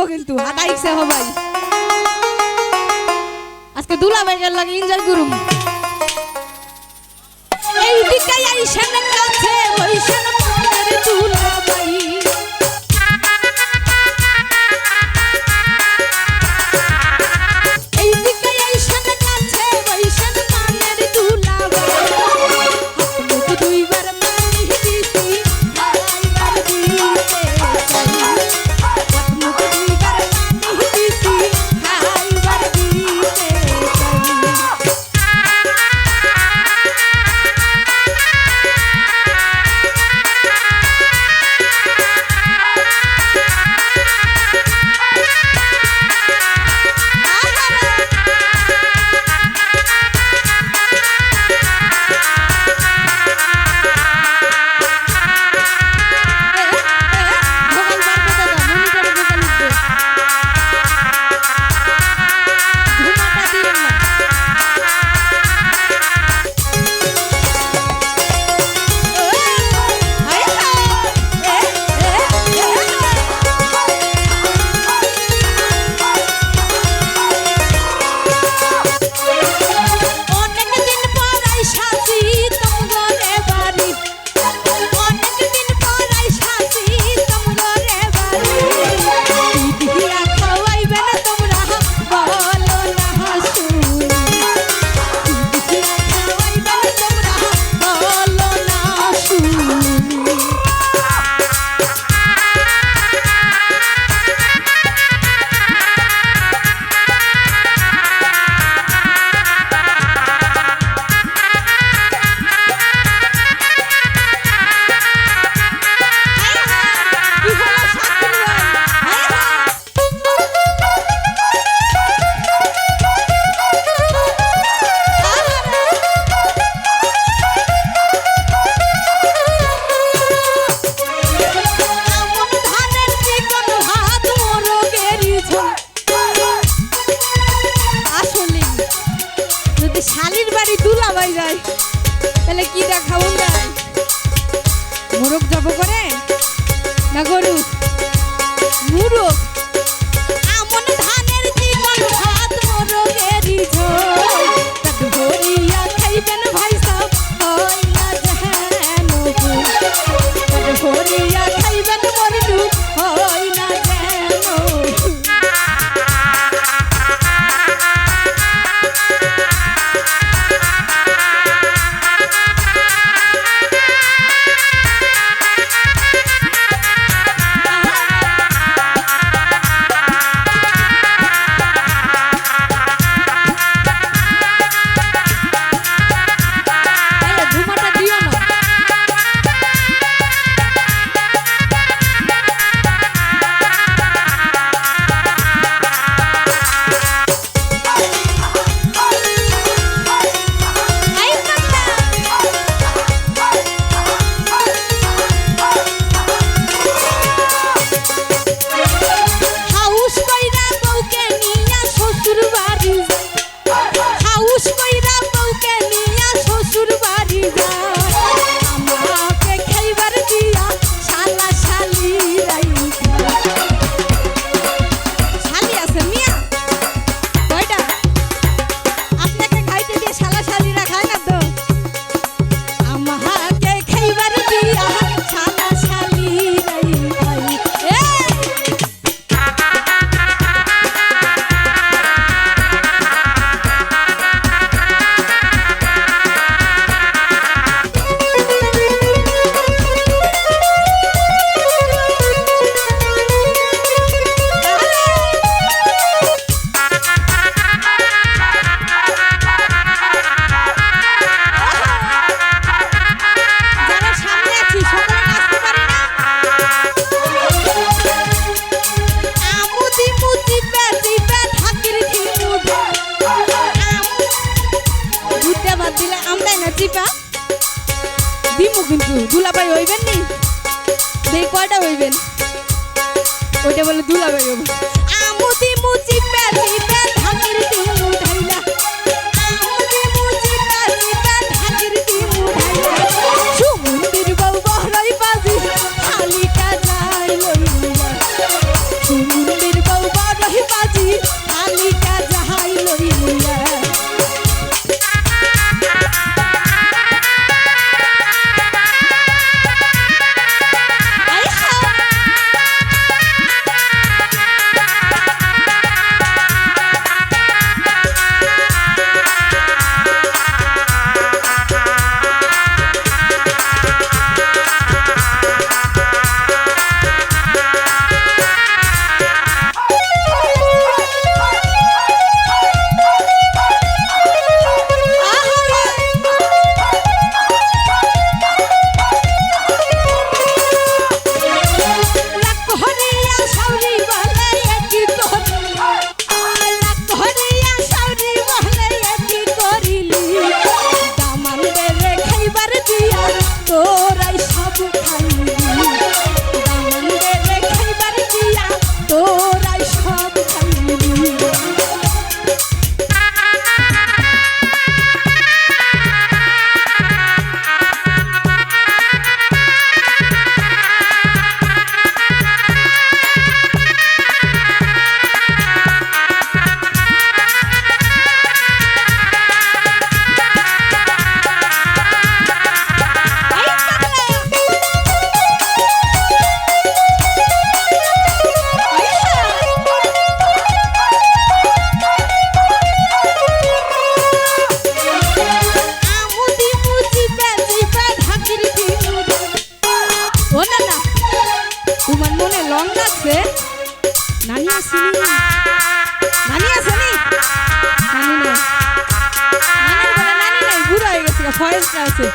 দেখবো কিন্তু হাঁটা ইচ্ছে হবাই আজকে দুলা ভাইয়ের লাগে এনজয় করুম এই দিকে আইসেন কাছে বইসেন মনের দুলা ভাই শালির বাড়ি দুলা ভাই যায় তাহলে কি দেখাবো যায় মোরগ জব করে না গরু মুরগ আমন ধানের জীবন ভাত মোরগেরই ঝোল তাত ভরিয়া খাইবেন ভাই সব হয় না যেন তাত ভরিয়া খাইবেন মরদু হয় না যেন চিপা দিমু কিন্তু দুলাভাই হইবেন নি দেই কয়টা হইবেন ওইটা বলে দুলাভাই হইব আমু দিমু চিপা চিপা ধাকির দিমু ঢাইলা আমু দিমু চিপা চিপা ধাকির দিমু ঢাইলা সুমন্দির বউ বহরাই বাজি খালিকা যায় লইলা সুমন্দির বউ রং লাগছে নানি আসেনি নানি আসেনি নানি নাই নানি বলে নানি নাই বুড়ো হয়ে গেছে ফয়েজটা আছে